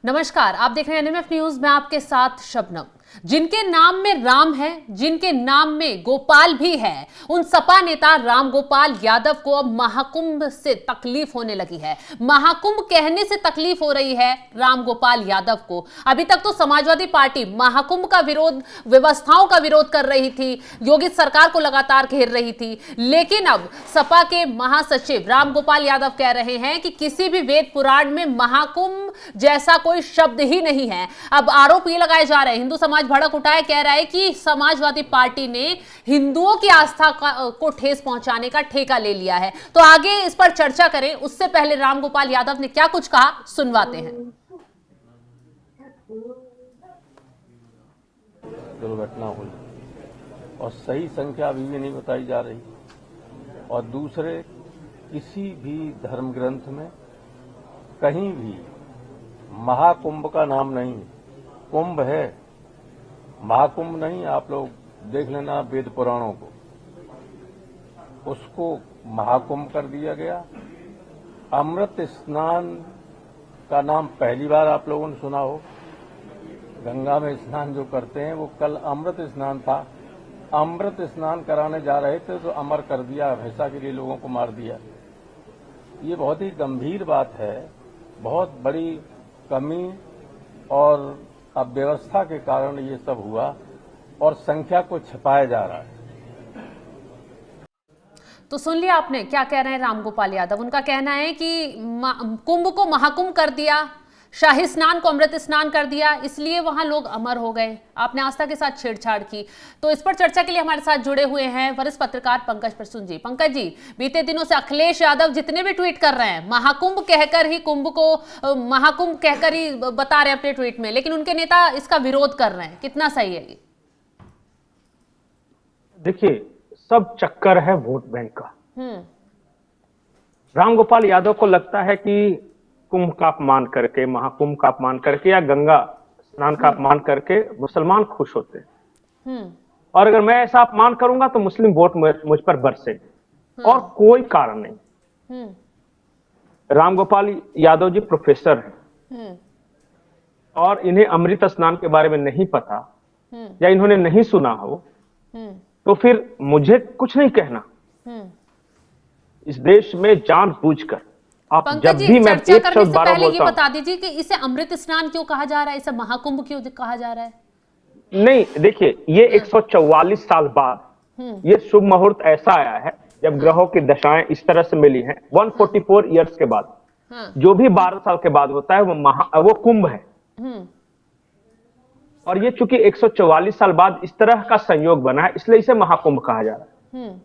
नमस्कार, आप देख रहे हैं एनएमएफ न्यूज में आपके साथ शबनम। जिनके नाम में राम है, जिनके नाम में गोपाल भी है, उन सपा नेता राम गोपाल यादव को अब महाकुंभ से तकलीफ होने लगी है। महाकुंभ कहने से तकलीफ हो रही है राम गोपाल यादव को। अभी तक तो समाजवादी पार्टी महाकुंभ का विरोध, व्यवस्थाओं का विरोध कर रही थी, योगी सरकार को लगातार घेर रही थी, लेकिन अब सपा के महासचिव राम गोपाल यादव कह रहे हैं कि किसी भी वेद पुराण में महाकुंभ जैसा कोई शब्द ही नहीं है। अब आरोप ये लगाए जा रहे हैं, हिंदू समाज भड़क उठा है, कह रहा है कि समाजवादी पार्टी ने हिंदुओं की आस्था को ठेस पहुंचाने का ठेका ले लिया है। तो आगे इस पर चर्चा करें, उससे पहले राम गोपाल यादव ने क्या कुछ कहा सुनवाते हैं। दुर्घटना हुई और सही संख्या अभी भी नहीं बताई जा रही। और दूसरे, किसी भी धर्म ग्रंथ में कहीं भी महाकुंभ का नाम नहीं। कुंभ है, महाकुंभ नहीं। आप लोग देख लेना वेद पुराणों को, उसको महाकुंभ कर दिया गया। अमृत स्नान का नाम पहली बार आप लोगों ने सुना हो। गंगा में स्नान जो करते हैं वो कल अमृत स्नान था। अमृत स्नान कराने जा रहे थे तो अमर कर दिया, हमेशा के लिए लोगों को मार दिया। ये बहुत ही गंभीर बात है, बहुत बड़ी कमी और अव्यवस्था के कारण ये सब हुआ और संख्या को छिपाया जा रहा है। तो सुन लिया आपने क्या कह रहे हैं राम गोपाल यादव। उनका कहना है कि कुंभ को महाकुंभ कर दिया, शाही स्नान को अमृत स्नान कर दिया, इसलिए वहां लोग अमर हो गए। आपने आस्था के साथ छेड़छाड़ की। तो इस पर चर्चा के लिए हमारे साथ जुड़े हुए हैं वरिष्ठ पत्रकार पंकज प्रसून जी। पंकज जी, बीते दिनों से अखिलेश यादव जितने भी ट्वीट कर रहे हैं, महाकुंभ कहकर ही कुंभ को महाकुंभ कहकर ही बता रहे हैं अपने ट्वीट में, लेकिन उनके नेता इसका विरोध कर रहे हैं। कितना सही है ये? देखिए, सब चक्कर है वोट बैंक का। राम गोपाल यादव को लगता है कि कुंभ का अपमान करके, महाकुंभ का अपमान करके या गंगा स्नान का अपमान करके मुसलमान खुश होते हैं। और अगर मैं ऐसा अपमान करूंगा तो मुस्लिम वोट मुझ पर बरसेंगे, और कोई कारण नहीं। राम गोपाल यादव जी प्रोफेसर हैं और इन्हें अमृत स्नान के बारे में नहीं पता या इन्होंने नहीं सुना हो तो फिर मुझे कुछ नहीं कहना। इस देश में जानबूझकर आप जब भी मैं एक शब्द बार बोलता हूं, ये बता दीजिए कि इसे अमृत स्नान क्यों कहा जा रहा है, इसे महाकुंभ क्यों कहा जा रहा है? नहीं, देखिए, ये 144 साल बाद ये शुभ मुहूर्त ऐसा आया है जब ग्रहों की दशाएं इस तरह से मिली हैं। 144 इयर्स के बाद, जो भी 12 साल के बाद होता है वो कुंभ है। और ये चूंकि 144 साल बाद इस तरह का संयोग बना है, इसलिए इसे महाकुंभ कहा जा रहा है।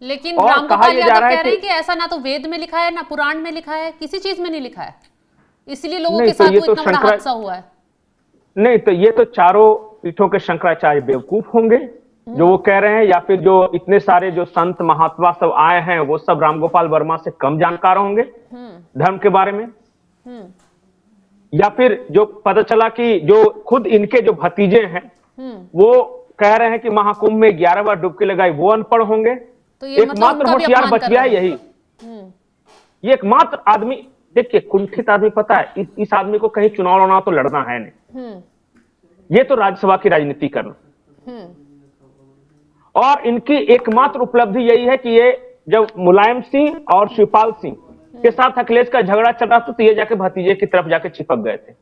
लेकिन राम गोपाल यादव कह रहे हैं कि ऐसा ना तो वेद में लिखा है, ना पुराण में लिखा है, किसी चीज में नहीं लिखा है, इसलिए लोगों के साथ इतना बड़ा हादसा हुआ है। नहीं, तो ये तो चारों पीठों के शंकराचार्य बेवकूफ होंगे जो वो कह रहे हैं, या फिर जो इतने सारे जो संत महात्मा सब आए हैं वो सब रामगोपाल वर्मा से कम जानकार होंगे धर्म के बारे में, या फिर जो पता चला कि जो खुद इनके जो भतीजे हैं वो कह रहे हैं कि महाकुंभ में 11 बार डुबकी लगाई, वो अनपढ़ होंगे। तो ये एकमात्र होशियार बच गया है यही। ये एकमात्र आदमी, देखिए, कुंठित आदमी, पता है इस आदमी को कहीं चुनाव तो लड़ना है नहीं, ये तो राज्यसभा की राजनीति करना। और इनकी एकमात्र उपलब्धि यही है कि ये जब मुलायम सिंह और शिवपाल सिंह के साथ अखिलेश का झगड़ा चल रहा था तो ये जाके भतीजे की तरफ जाके चिपक गए थे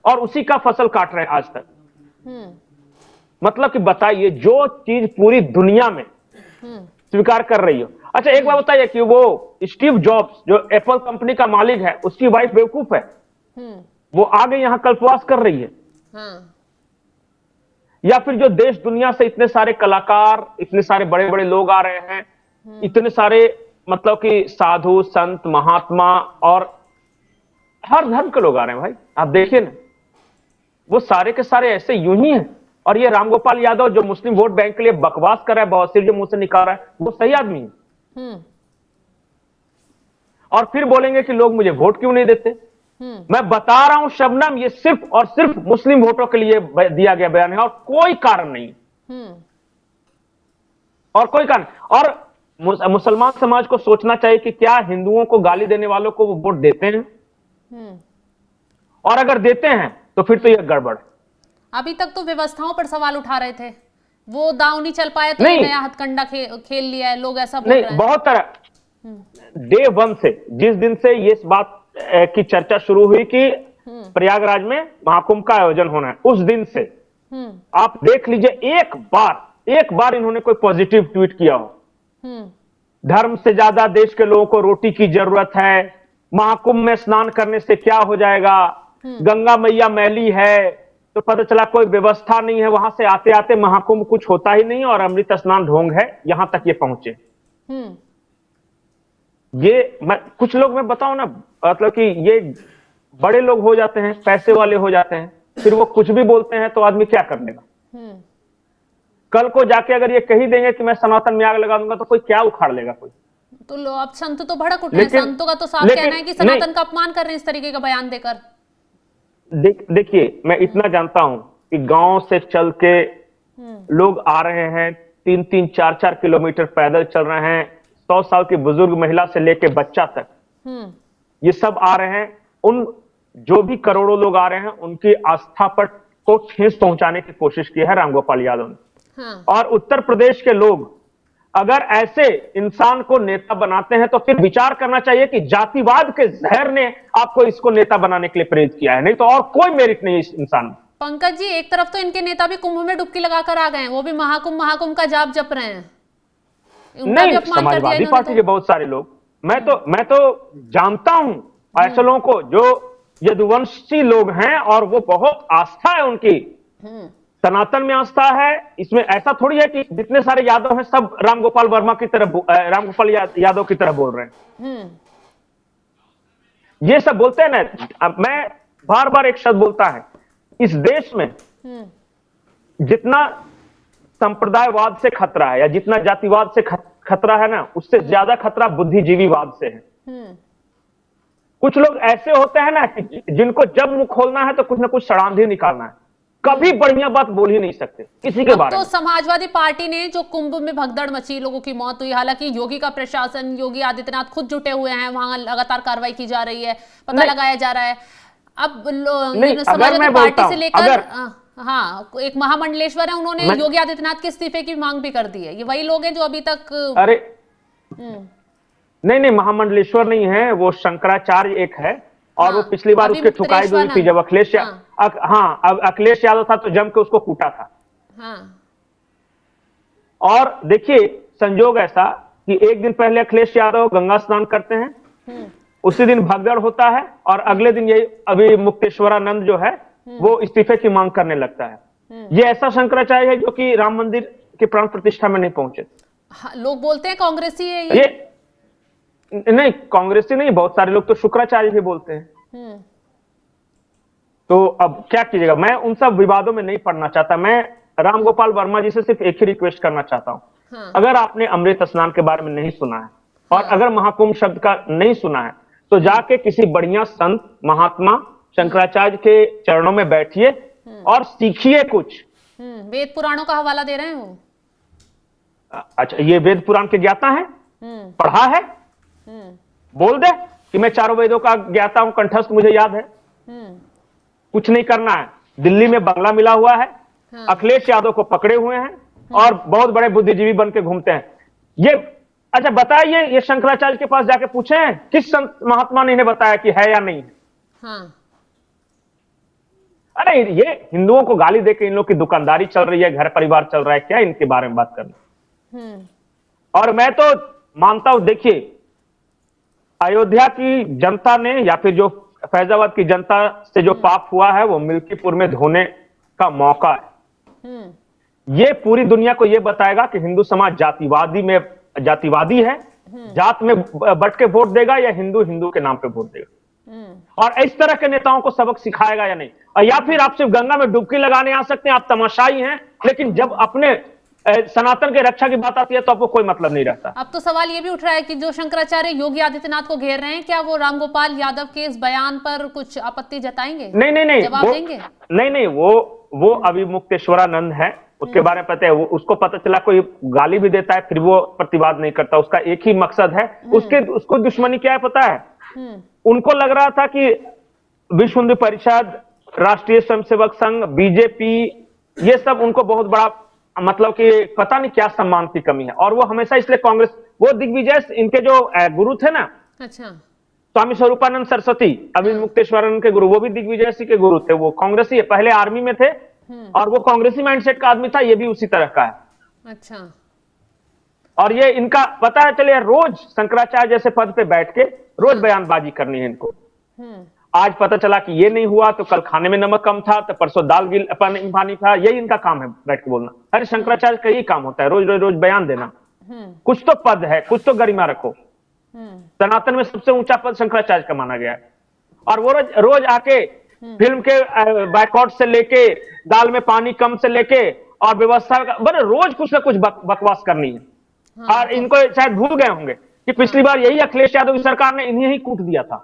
और उसी का फसल काट रहे हैं आज तक। मतलब कि बताइए, जो चीज पूरी दुनिया में स्वीकार कर रही हो। अच्छा, एक बात बताइए कि वो स्टीव जॉब्स जो एप्पल कंपनी का मालिक है, उसकी वाइफ बेवकूफ है, वो आगे यहां कल्पवास कर रही है। या फिर जो देश दुनिया से इतने सारे कलाकार, इतने सारे बड़े बड़े लोग आ रहे हैं, इतने सारे मतलब कि साधु संत महात्मा और हर धर्म के लोग आ रहे हैं भाई, आप देखिए ना, वो सारे के सारे ऐसे यूं ही हैं। और ये रामगोपाल यादव जो मुस्लिम वोट बैंक के लिए बकवास कर रहा है, बहुत सिर जो मुंह से निकाल रहा है, वो सही आदमी है। और फिर बोलेंगे कि लोग मुझे वोट क्यों नहीं देते। मैं बता रहा हूं शबनम, ये सिर्फ और सिर्फ मुस्लिम वोटों के लिए दिया गया बयान है और कोई कारण नहीं। और कोई कारण, और मुसलमान समाज को सोचना चाहिए कि क्या हिंदुओं को गाली देने वालों को वो वोट देते हैं? और अगर देते हैं तो फिर तो यह गड़बड़ है। अभी तक तो व्यवस्थाओं पर सवाल उठा रहे थे, वो दांव नहीं चल पाया तो नहीं। ये नया हथकंडा खेल लिया है, लोग ऐसा बोल नहीं, रहे हैं। बहुत तरह डे वन से, जिस दिन से ये इस बात की चर्चा शुरू हुई कि प्रयागराज में महाकुंभ का आयोजन होना है, उस दिन से आप देख लीजिए एक बार इन्होंने कोई पॉजिटिव ट्वीट किया हो। धर्म से ज्यादा देश के लोगों को रोटी की जरूरत है, महाकुंभ में स्नान करने से क्या हो जाएगा, गंगा मैया मैली है, तो पता चला कोई व्यवस्था नहीं है, वहां से आते आते महाकुंभ कुछ होता ही नहीं और अमृत स्नान ढोंग है, यहां तक ये पहुंचे। ये कुछ लोग मैं बताऊं ना, मतलब कि ये बड़े लोग हो जाते हैं, पैसे वाले हो जाते हैं, फिर वो कुछ भी बोलते हैं तो आदमी क्या कर लेगा। कल को जाके अगर ये कही देंगे कि मैं सनातन में आग लगा दूंगा तो कोई क्या उखाड़ लेगा कोई। तो लो, अब संत तो भड़क उठे हैं, संतों का तो साफ कहना है कि सनातन का अपमान कर रहे हैं इस तरीके का बयान देकर। देखिए, मैं इतना जानता हूं कि गांव से चल के लोग आ रहे हैं, 3-3, 4-4 किलोमीटर पैदल चल रहे हैं, 100 साल की बुजुर्ग महिला से लेके बच्चा तक, ये सब आ रहे हैं। उन जो भी करोड़ों लोग आ रहे हैं उनकी आस्था पर को ठेस पहुंचाने की कोशिश की है रामगोपाल यादव ने। और उत्तर प्रदेश के लोग अगर ऐसे इंसान को नेता बनाते हैं तो फिर विचार करना चाहिए कि जातिवाद के जहर ने आपको इसको नेता बनाने के लिए प्रेरित किया है, नहीं तो और कोई मेरिट नहीं इस इंसान में। पंकज जी, एक तरफ तो इनके नेता भी कुंभ में डुबकी लगाकर आ गए हैं, वो भी महाकुंभ का जाप जप रहे हैं। नहीं, समाजवादी पार्टी के बहुत सारे लोग, मैं तो जानता हूं ऐसे लोगों को जो यदुवंशी लोग हैं और वो बहुत आस्था है उनकी, सनातन में आस्था है। इसमें ऐसा थोड़ी है कि जितने सारे यादव हैं सब रामगोपाल यादव की तरह बोल रहे हैं। ये सब बोलते हैं ना, अब मैं बार बार एक शब्द बोलता है, इस देश में जितना संप्रदायवाद से खतरा है या जितना जातिवाद से खतरा है ना, उससे ज्यादा खतरा बुद्धिजीवीवाद से है। कुछ लोग ऐसे होते हैं ना कि जिनको जब मुंह खोलना है तो कुछ ना कुछ सड़ांध ही निकालना है, कभी बढ़िया बात बोल ही नहीं सकते किसी के बारे में। तो समाजवादी पार्टी ने जो कुंभ में भगदड़ मची, लोगों की मौत हुई, हालांकि योगी का प्रशासन, योगी आदित्यनाथ खुद जुटे हुए हैं, वहां लगातार कार्रवाई की जा रही है, पता लगाया जा रहा है। अब समाजवादी पार्टी से लेकर एक महामंडलेश्वर है, उन्होंने योगी आदित्यनाथ के इस्तीफे की मांग भी कर दी है। ये वही लोग हैं जो अभी तक नहीं, महामंडलेश्वर नहीं है, वो शंकराचार्य एक है और वो पिछली बार उसके ठुकाई हुई थी जब अखिलेश अखिलेश यादव था तो जम के उसको कूटा था। और देखिए, संजोग ऐसा कि एक दिन पहले अखिलेश यादव गंगा स्नान करते हैं, उसी दिन भगदड़ होता है और अगले दिन यही अभी मुक्तेश्वरानंद जो है वो इस्तीफे की मांग करने लगता है। ये ऐसा शंकराचार्य है जो कि राम मंदिर के प्राण प्रतिष्ठा में नहीं पहुंचे। लोग बोलते हैं कांग्रेसी है ये नहीं, कांग्रेसी नहीं, बहुत सारे लोग तो शुक्राचार्य भी बोलते हैं। तो अब क्या कीजिएगा, मैं उन सब विवादों में नहीं पड़ना चाहता। मैं रामगोपाल वर्मा जी से सिर्फ एक ही रिक्वेस्ट करना चाहता हूं, अगर आपने अमृत स्नान के बारे में नहीं सुना है और अगर महाकुंभ शब्द का नहीं सुना है तो जाके किसी बढ़िया संत महात्मा शंकराचार्य के चरणों में बैठिए और सीखिए कुछ। वेद पुराणों का हवाला दे रहे हैं वो। अच्छा, ये वेद पुराण के ज्ञाता है, पढ़ा है, बोल दे कि मैं चारों वेदों का ज्ञाता हूं, कंठस्थ मुझे याद है। कुछ नहीं करना है, दिल्ली में बंगला मिला हुआ है, अखिलेश यादव को पकड़े हुए हैं और बहुत बड़े बुद्धिजीवी बन के घूमते हैं। ये अच्छा बताइए, ये शंकराचार्य के पास जाके पूछे किस संत महात्मा ने इन्हें बताया कि है या नहीं है। अरे ये हिंदुओं को गाली देके इन लोग की दुकानदारी चल रही है, घर परिवार चल रहा है, क्या इनके बारे में बात करना। और मैं तो मानता हूं, देखिए अयोध्या की जनता ने या फिर जो फैजाबाद की जनता से जो पाप हुआ है वो मिल्कीपुर में धोने का मौका है। ये पूरी दुनिया को ये बताएगा कि हिंदू समाज जातिवादी है, जात में बट के वोट देगा या हिंदू हिंदू के नाम पे वोट देगा। और इस तरह के नेताओं को सबक सिखाएगा या नहीं। और या फिर आप सिर्फ गंगा में डुबकी लगाने आ सकते हैं, आप तमाशाई हैं, लेकिन जब अपने सनातन के रक्षा की बात आती है तो आपको कोई मतलब नहीं रहता। अब तो सवाल ये भी उठ रहा है कि जो शंकराचार्य योगी आदित्यनाथ को घेर रहे हैं, क्या वो रामगोपाल यादव के इस बयान पर कुछ आपत्ति जताएंगे? नहीं, जवाब देंगे? नहीं, वो अभी मुक्तेश्वरानंद है, उसके बारे में पता है, उसको पता चला कोई गाली भी देता है फिर वो प्रतिवाद नहीं करता, उसका एक ही मकसद है। उसको दुश्मनी क्या है पता है? उनको लग रहा था कि विश्व हिंदू परिषद, राष्ट्रीय स्वयंसेवक संघ, बीजेपी, ये सब उनको बहुत बड़ा मतलब कि पता नहीं क्या सम्मान की कमी है। और वो हमेशा इसलिए कांग्रेस, वो दिग्विजय इनके जो गुरु थे ना, अच्छा, स्वामी स्वरूपानंद सरस्वती, अभी मुक्तेश्वरन के गुरु, वो भी दिग्विजय सिंह के गुरु थे। वो कांग्रेसी है, पहले आर्मी में थे और वो कांग्रेसी माइंडसेट का आदमी था। ये भी उसी तरह का है। अच्छा, और ये इनका पता है, चलिए रोज शंकराचार्य जैसे पद पे बैठ के रोज बयानबाजी करनी है इनको। आज पता चला कि ये नहीं हुआ तो कल खाने में नमक कम था, तो परसों दाल पानी था। यही इनका काम है, बैठ के बोलना। अरे शंकराचार्य का यही काम होता है, रोज रोज रोज बयान देना। कुछ तो पद है, कुछ तो गरिमा रखो। सनातन में सबसे ऊंचा पद शंकराचार्य का माना गया है। और वो रोज रोज आके फिल्म के बाइकआउट से लेके, दाल में पानी कम से लेके और व्यवस्था का, बड़े रोज कुछ ना कुछ बकवास करनी है। और इनको शायद भूल गए होंगे कि पिछली बार यही अखिलेश यादव की सरकार ने इन्हें ही कूट दिया था।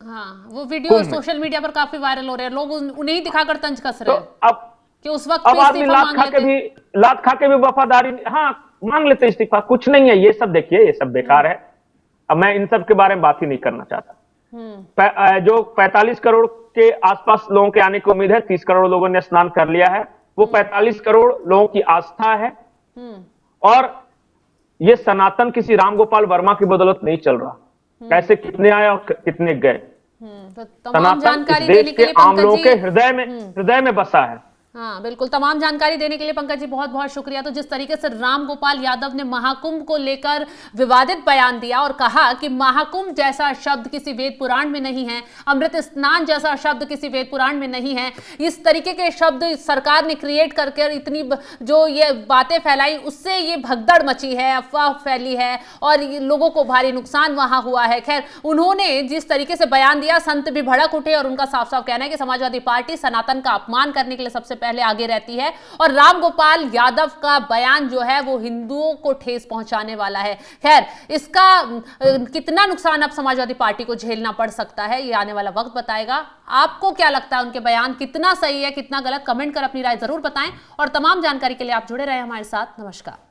हाँ, वो वीडियो सोशल मीडिया पर काफी वायरल हो रहे हैं, लोग उन्हें ही दिखाकर तंज कस रहे हैं। तो अब कि उस वक्त अब आदमी लात खा के भी वफादारी, हाँ मांग लेते इस्तीफा। कुछ नहीं है ये सब, देखिए ये सब बेकार है। अब मैं इन सब के बारे में बात ही नहीं करना चाहता। जो 45 करोड़ के आसपास लोगों के आने की उम्मीद है, 30 करोड़ लोगों ने स्नान कर लिया है। वो 45 करोड़ लोगों की आस्था है। और ये सनातन किसी रामगोपाल वर्मा की बदौलत नहीं चल रहा। कैसे कितने आए और कितने गए। तो तमाम जानकारी देने के लिए आम लोगों के हृदय में बसा है। हाँ बिल्कुल, तमाम जानकारी देने के लिए पंकज जी बहुत बहुत शुक्रिया। तो जिस तरीके से रामगोपाल यादव ने महाकुंभ को लेकर विवादित बयान दिया और कहा कि महाकुंभ जैसा शब्द किसी वेद पुराण में नहीं है, अमृत स्नान जैसा शब्द किसी वेद पुराण में नहीं है, इस तरीके के शब्द सरकार ने क्रिएट करके इतनी जो ये बातें फैलाई, उससे ये भगदड़ मची है, अफवाह फैली है और लोगों को भारी नुकसान वहां हुआ है। खैर, उन्होंने जिस तरीके से बयान दिया, संत भी भड़क उठे और उनका साफ साफ कहना है कि समाजवादी पार्टी सनातन का अपमान करने के लिए सबसे पहले आगे रहती है और रामगोपाल यादव का बयान जो है वो हिंदुओं को ठेस पहुंचाने वाला है। खैर, इसका कितना नुकसान अब समाजवादी पार्टी को झेलना पड़ सकता है, ये आने वाला वक्त बताएगा। आपको क्या लगता है, उनके बयान कितना सही है, कितना गलत? कमेंट कर अपनी राय जरूर बताएं और तमाम जानकारी के लिए आप जुड़े रहे हमारे साथ। नमस्कार।